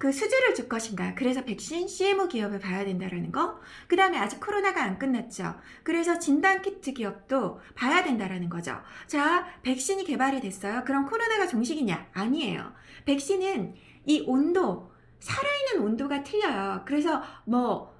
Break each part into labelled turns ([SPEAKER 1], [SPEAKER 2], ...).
[SPEAKER 1] 그 수주를 줄 것인가. 그래서 백신 CMO 기업을 봐야 된다라는 거. 그 다음에 아직 코로나가 안 끝났죠. 그래서 진단키트 기업도 봐야 된다라는 거죠. 자, 백신이 개발이 됐어요. 그럼 코로나가 종식이냐? 아니에요. 백신은 이 온도, 살아있는 온도가 틀려요. 그래서 뭐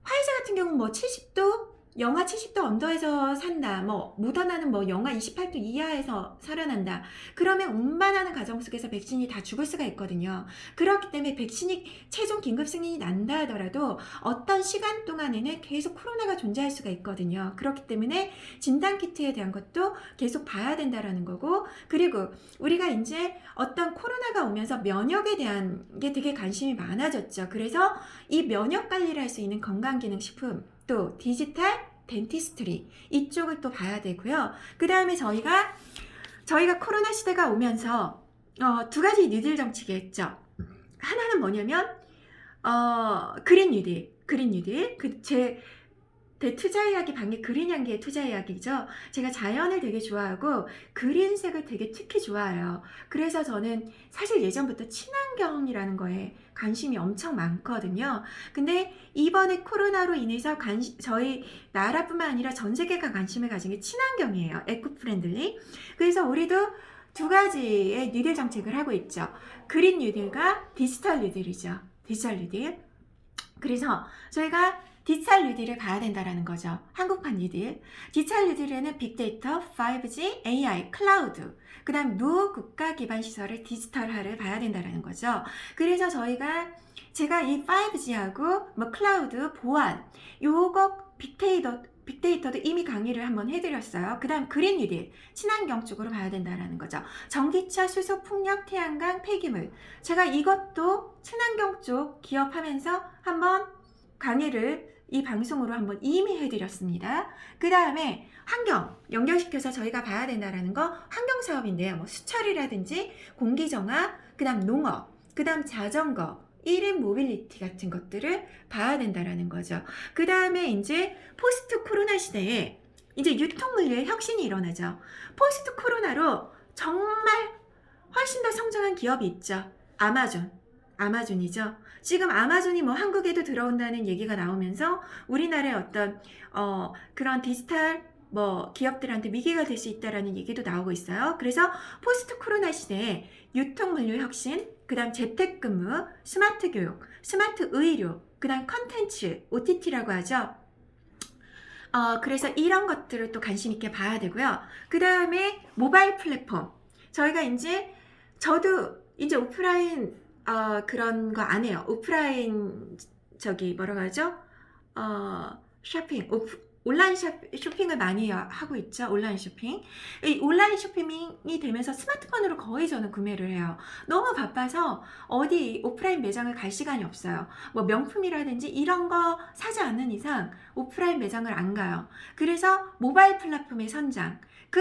[SPEAKER 1] 화이자 같은 경우는 뭐 70도, 영하 70도 언더에서 산다. 뭐 모더나는 뭐 영하 28도 이하에서 살아난다. 그러면 운반하는 과정 속에서 백신이 다 죽을 수가 있거든요. 그렇기 때문에 백신이 최종 긴급 승인이 난다 하더라도 어떤 시간 동안에는 계속 코로나가 존재할 수가 있거든요. 그렇기 때문에 진단키트에 대한 것도 계속 봐야 된다라는 거고, 그리고 우리가 이제 어떤 코로나가 오면서 면역에 대한 게 되게 관심이 많아졌죠. 그래서 이 면역 관리를 할 수 있는 건강기능식품, 또 디지털 덴티스트리, 이쪽을 또 봐야 되고요. 그 다음에 저희가 코로나 시대가 오면서 두 가지 뉴딜 정책이 있죠. 하나는 뭐냐면 그린 뉴딜. 제 투자 이야기 방에 그린 향기의 투자 이야기죠. 제가 자연을 되게 좋아하고 그린색을 되게 특히 좋아해요. 그래서 저는 사실 예전부터 친환경이라는 거에 관심이 엄청 많거든요. 근데 이번에 코로나로 인해서 저희 나라뿐만 아니라 전 세계가 관심을 가진 게 친환경이에요. 에코프렌들리. 그래서 우리도 두 가지의 뉴딜 정책을 하고 있죠. 그린 뉴딜과 디지털 뉴딜이죠. 디지털 뉴딜. 그래서 저희가 디지털 뉴딜을 봐야 된다는 거죠. 한국판 뉴딜. 디지털 뉴딜에는 빅데이터, 5G, AI, 클라우드, 그 다음 노후 국가 기반 시설을 디지털화를 봐야 된다는 거죠. 그래서 제가 이 5G하고 뭐 클라우드, 보안, 요거 빅데이터도 이미 강의를 한번 해드렸어요. 그 다음 그린 뉴딜, 친환경 쪽으로 봐야 된다는 거죠. 전기차, 수소, 풍력, 태양광, 폐기물. 제가 이것도 친환경 쪽 기업하면서 한번 강의를 이 방송으로 한번 이미 해드렸습니다. 그 다음에 환경 연결시켜서 저희가 봐야 된다는 거 환경 사업인데요. 뭐 수철이라든지 공기정화, 그 다음 농업, 그 다음 자전거, 1인 모빌리티 같은 것들을 봐야 된다는 거죠. 그 다음에 이제 포스트 코로나 시대에 이제 유통물류의 혁신이 일어나죠. 포스트 코로나로 정말 훨씬 더 성장한 기업이 있죠. 아마존이죠. 지금 아마존이 뭐 한국에도 들어온다는 얘기가 나오면서 우리나라의 어떤 그런 디지털 뭐 기업들한테 위기가 될 수 있다라는 얘기도 나오고 있어요. 그래서 포스트 코로나 시대에 유통물류 혁신, 그 다음 재택근무, 스마트 교육, 스마트 의료, 그 다음 컨텐츠, OTT라고 하죠. 그래서 이런 것들을 또 관심 있게 봐야 되고요. 그 다음에 모바일 플랫폼. 저도 이제 오프라인 그런 거 안 해요. 오프라인 뭐라고 하죠? 쇼핑, 온라인 쇼핑을 많이 하고 있죠. 온라인 쇼핑. 이 온라인 쇼핑이 되면서 스마트폰으로 거의 저는 구매를 해요. 너무 바빠서 어디 오프라인 매장을 갈 시간이 없어요. 뭐 명품이라든지 이런 거 사지 않는 이상 오프라인 매장을 안 가요. 그래서 모바일 플랫폼의 선장. 그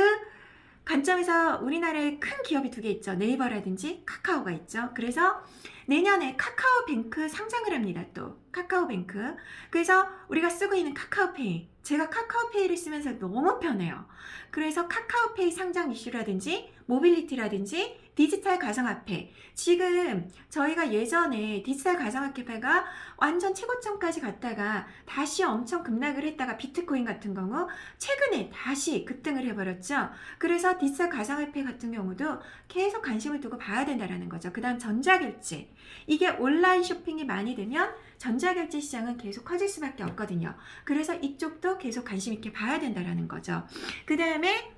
[SPEAKER 1] 관점에서 우리나라에 큰 기업이 두 개 있죠. 네이버라든지 카카오가 있죠. 그래서 내년에 카카오뱅크 상장을 합니다. 또 카카오뱅크. 그래서 우리가 쓰고 있는 카카오페이. 제가 카카오페이를 쓰면서 너무 편해요. 그래서 카카오페이 상장 이슈라든지 모빌리티라든지 디지털 가상화폐. 지금 저희가 예전에 디지털 가상화폐가 완전 최고점까지 갔다가 다시 엄청 급락을 했다가 비트코인 같은 경우 최근에 다시 급등을 해버렸죠. 그래서 디지털 가상화폐 같은 경우도 계속 관심을 두고 봐야 된다는 거죠. 그 다음 전자결제. 이게 온라인 쇼핑이 많이 되면 전자결제 시장은 계속 커질 수밖에 없거든요. 그래서 이쪽도 계속 관심 있게 봐야 된다는 거죠. 그 다음에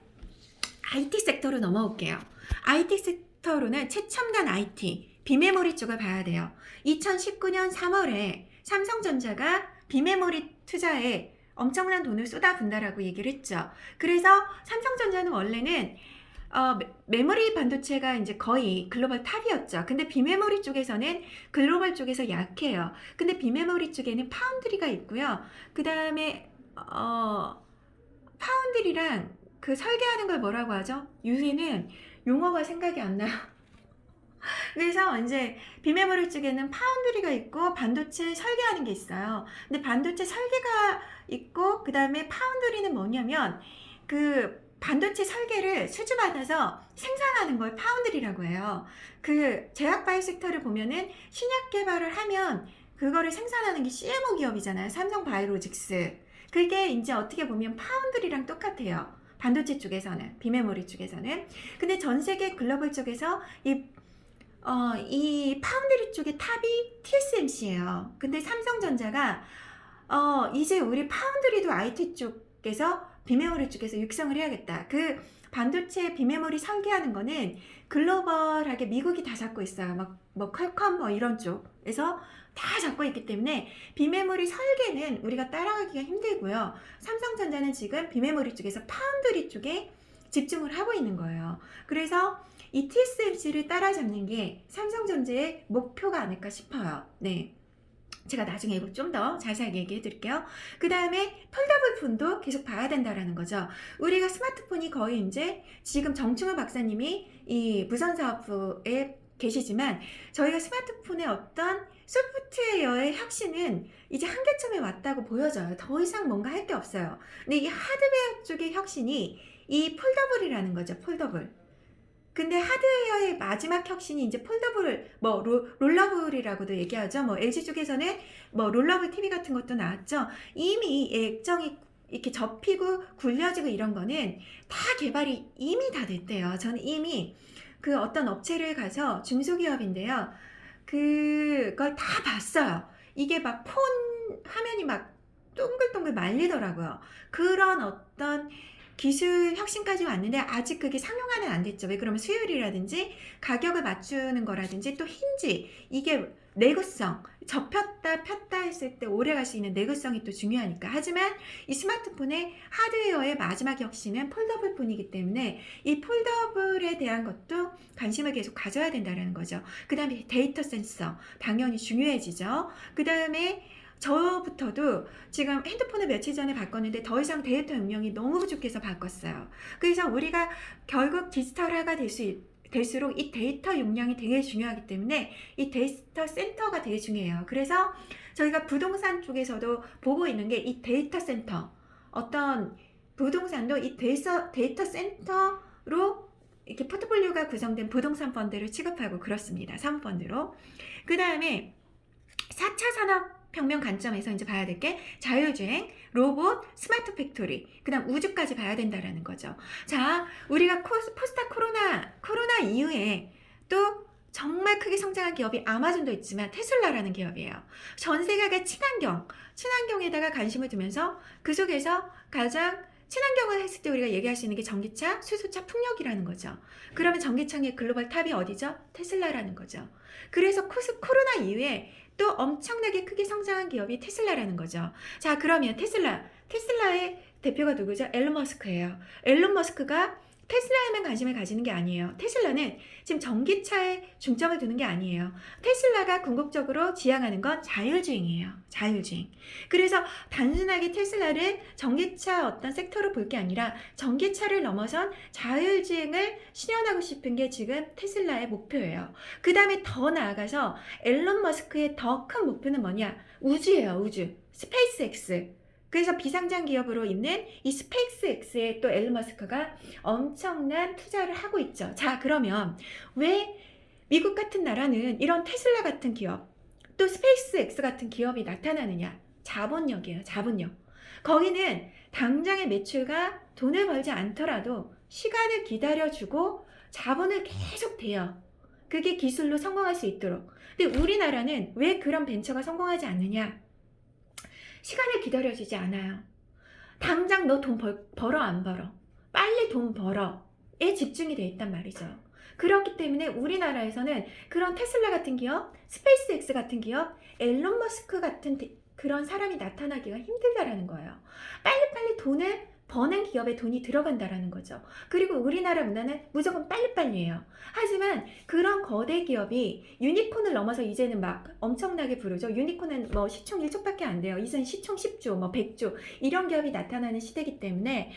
[SPEAKER 1] IT 섹터로 넘어올게요. IT 섹터로는 최첨단 IT, 비메모리 쪽을 봐야 돼요. 2019년 3월에 삼성전자가 비메모리 투자에 엄청난 돈을 쏟아붓는다라고 얘기를 했죠. 그래서 삼성전자는 원래는 메모리 반도체가 이제 거의 글로벌 탑이었죠. 근데 비메모리 쪽에서는 글로벌 쪽에서 약해요. 근데 비메모리 쪽에는 파운드리가 있고요. 그 다음에 파운드리랑 그 설계하는 걸 뭐라고 하죠? 요새는 용어가 생각이 안 나요. 그래서 이제 비메모리 쪽에는 파운드리가 있고 반도체 설계하는 게 있어요. 근데 반도체 설계가 있고 그 다음에 파운드리는 뭐냐면 그 반도체 설계를 수주받아서 생산하는 걸 파운드리라고 해요. 그 제약 바이오 섹터를 보면은 신약 개발을 하면 그거를 생산하는 게 CMO 기업이잖아요. 삼성 바이오로직스. 그게 이제 어떻게 보면 파운드리랑 똑같아요. 반도체 쪽에서는, 비메모리 쪽에서는. 근데 전 세계 글로벌 쪽에서 이 파운드리 쪽의 탑이 TSMC예요. 근데 삼성전자가 이제 우리 파운드리도 IT 쪽에서 비메모리 쪽에서 육성을 해야겠다. 그 반도체 비메모리 설계하는 거는 글로벌하게 미국이 다 잡고 있어요. 뭐 퀄컴 뭐 이런 쪽에서 다 잡고 있기 때문에 비메모리 설계는 우리가 따라가기가 힘들고요. 삼성전자는 지금 비메모리 쪽에서 파운드리 쪽에 집중을 하고 있는 거예요. 그래서 이 TSMC를 따라잡는 게 삼성전자의 목표가 아닐까 싶어요. 네. 제가 나중에 이거 좀 더 자세하게 얘기해 드릴게요. 그 다음에 폴더블 폰도 계속 봐야 된다라는 거죠. 우리가 스마트폰이 거의 이제 지금 정충호 박사님이 이 무선사업부에 계시지만 저희가 스마트폰의 어떤 소프트웨어의 혁신은 이제 한계점에 왔다고 보여져요. 더 이상 뭔가 할 게 없어요. 근데 이 하드웨어 쪽의 혁신이 이 폴더블이라는 거죠. 폴더블. 근데 하드웨어의 마지막 혁신이 이제 폴더블, 뭐 롤러블이라고도 얘기하죠. 뭐 LG 쪽에서는 뭐 롤러블 TV 같은 것도 나왔죠. 이미 액정이 이렇게 접히고 굴려지고 이런 거는 다 개발이 이미 다 됐대요. 저는 이미 그 어떤 업체를 가서 중소기업인데요. 그걸 다 봤어요. 이게 막 폰 화면이 막 동글동글 말리더라고요. 그런 어떤 기술 혁신까지 왔는데 아직 그게 상용화는 안 됐죠. 왜 그러면 수율이라든지 가격을 맞추는 거라든지 또 힌지 이게 내구성 접혔다 폈다 했을 때 오래 갈 수 있는 내구성이 또 중요하니까. 하지만 이 스마트폰의 하드웨어의 마지막 혁신은 폴더블 뿐이기 때문에 이 폴더블에 대한 것도 관심을 계속 가져야 된다는 거죠. 그 다음에 데이터 센서 당연히 중요해지죠. 그 다음에 저부터도 지금 핸드폰을 며칠 전에 바꿨는데 더 이상 데이터 용량이 너무 부족해서 바꿨어요. 그래서 우리가 결국 디지털화가 될수록 이 데이터 용량이 되게 중요하기 때문에 이 데이터 센터가 되게 중요해요. 그래서 저희가 부동산 쪽에서도 보고 있는 게 이 데이터 센터, 어떤 부동산도 이 데이터 센터로 이렇게 포트폴리오가 구성된 부동산 펀드를 취급하고 그렇습니다. 사모펀드로. 그 다음에 4차 산업혁명 관점에서 이제 봐야 될 게 자율주행, 로봇, 스마트 팩토리, 그 다음 우주까지 봐야 된다라는 거죠. 자, 우리가 포스트 코로나 이후에 또 정말 크게 성장한 기업이 아마존도 있지만 테슬라라는 기업이에요. 전 세계가 친환경에다가 관심을 두면서 그 속에서 가장 친환경을 했을 때 우리가 얘기할 수 있는 게 전기차, 수소차, 풍력이라는 거죠. 그러면 전기차의 글로벌 탑이 어디죠? 테슬라라는 거죠. 그래서 코로나 이후에 또 엄청나게 크게 성장한 기업이 테슬라라는 거죠. 자, 그러면 테슬라의 대표가 누구죠? 앨런 머스크예요. 앨런 머스크가 테슬라에만 관심을 가지는 게 아니에요. 테슬라는 지금 전기차에 중점을 두는 게 아니에요. 테슬라가 궁극적으로 지향하는 건 자율주행이에요. 자율주행. 그래서 단순하게 테슬라를 전기차 어떤 섹터로 볼 게 아니라 전기차를 넘어선 자율주행을 실현하고 싶은 게 지금 테슬라의 목표예요. 그 다음에 더 나아가서 앨런 머스크의 더 큰 목표는 뭐냐? 우주예요. 우주. 스페이스X. 그래서 비상장 기업으로 있는 이 스페이스X에 또 앨런 머스크가 엄청난 투자를 하고 있죠. 자, 그러면 왜 미국 같은 나라는 이런 테슬라 같은 기업, 또 스페이스X 같은 기업이 나타나느냐? 자본력이에요. 자본력. 거기는 당장의 매출과 돈을 벌지 않더라도 시간을 기다려주고 자본을 계속 대요. 그게 기술로 성공할 수 있도록. 근데 우리나라는 왜 그런 벤처가 성공하지 않느냐? 시간을 기다려주지 않아요. 당장 너 돈 벌어 안 벌어? 빨리 돈 벌어에 집중이 돼 있단 말이죠. 그렇기 때문에 우리나라에서는 그런 테슬라 같은 기업, 스페이스X 같은 기업, 앨런 머스크 같은 그런 사람이 나타나기가 힘들다라는 거예요. 빨리빨리 돈을 버는 기업에 돈이 들어간다라는 거죠. 그리고 우리나라 문화는 무조건 빨리빨리예요. 하지만 그런 거대 기업이 유니콘을 넘어서 이제는 막 엄청나게 부르죠. 유니콘은 뭐 시총 1조밖에 안 돼요. 이젠 시총 10조, 뭐 100조 이런 기업이 나타나는 시대이기 때문에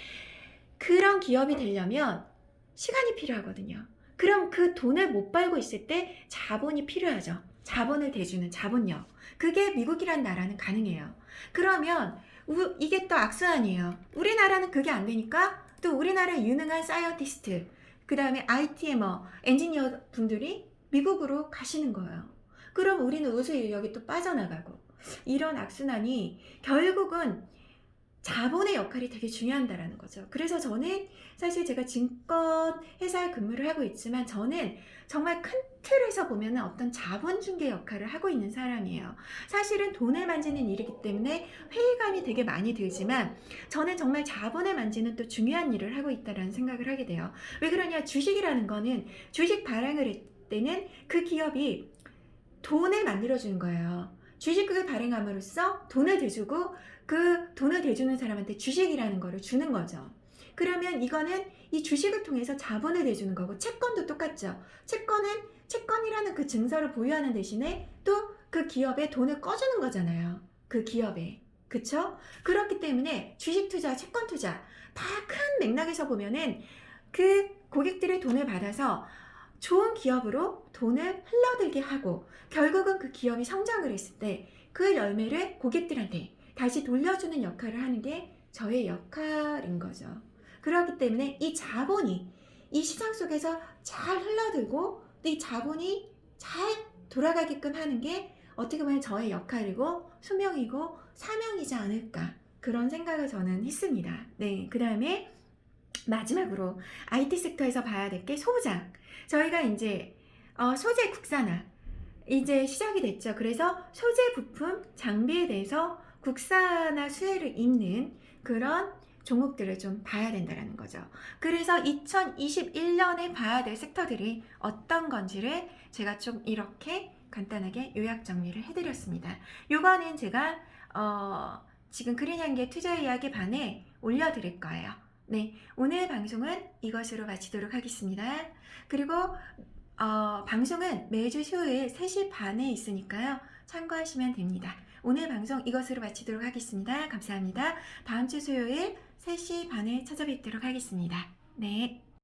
[SPEAKER 1] 그런 기업이 되려면 시간이 필요하거든요. 그럼 그 돈을 못 벌고 있을 때 자본이 필요하죠. 자본을 대주는 자본력. 그게 미국이란 나라는 가능해요. 그러면 이게 또 악순환이에요. 우리나라는 그게 안 되니까 또 우리나라의 유능한 사이언티스트, 그 다음에 IT머, 엔지니어 분들이 미국으로 가시는 거예요. 그럼 우리는 우수 인력이 또 빠져나가고, 이런 악순환이 결국은 자본의 역할이 되게 중요하다라는 거죠. 그래서 저는 사실 제가 증권 회사에 근무를 하고 있지만 저는 정말 큰 틀에서 보면 어떤 자본 중개 역할을 하고 있는 사람이에요. 사실은 돈을 만지는 일이기 때문에 회의감이 되게 많이 들지만 저는 정말 자본을 만지는 또 중요한 일을 하고 있다라는 생각을 하게 돼요. 왜 그러냐? 주식이라는 거는 주식 발행을 할 때는 그 기업이 돈을 만들어주는 거예요. 주식을 발행함으로써 돈을 대주고 그 돈을 대주는 사람한테 주식이라는 거를 주는 거죠. 그러면 이거는 이 주식을 통해서 자본을 대주는 거고, 채권도 똑같죠. 채권은 채권이라는 그 증서를 보유하는 대신에 또 그 기업에 돈을 꺼주는 거잖아요. 그 기업에. 그쵸? 그렇기 때문에 주식 투자, 채권 투자 다 큰 맥락에서 보면은 그 고객들의 돈을 받아서 좋은 기업으로 돈을 흘러들게 하고 결국은 그 기업이 성장을 했을 때 그 열매를 고객들한테 다시 돌려주는 역할을 하는 게 저의 역할인 거죠. 그렇기 때문에 이 자본이 이 시장 속에서 잘 흘러들고 이 자본이 잘 돌아가게끔 하는 게 어떻게 보면 저의 역할이고 소명이고 사명이지 않을까, 그런 생각을 저는 했습니다. 네, 그 다음에 마지막으로 IT 섹터에서 봐야 될 게 소장. 저희가 이제 소재 국산화 이제 시작이 됐죠. 그래서 소재 부품 장비에 대해서 국산화 수혜를 입는 그런 종목들을 좀 봐야 된다는 거죠. 그래서 2021년에 봐야 될 섹터들이 어떤 건지를 제가 좀 이렇게 간단하게 요약 정리를 해드렸습니다. 요거는 제가 지금 그린향기의 투자 이야기 반에 올려드릴 거예요. 네, 오늘 방송은 이것으로 마치도록 하겠습니다. 그리고 방송은 매주 수요일 3시 반에 있으니까요. 참고하시면 됩니다. 오늘 방송 이것으로 마치도록 하겠습니다. 감사합니다. 다음 주 수요일 3시 반에 찾아뵙도록 하겠습니다. 네.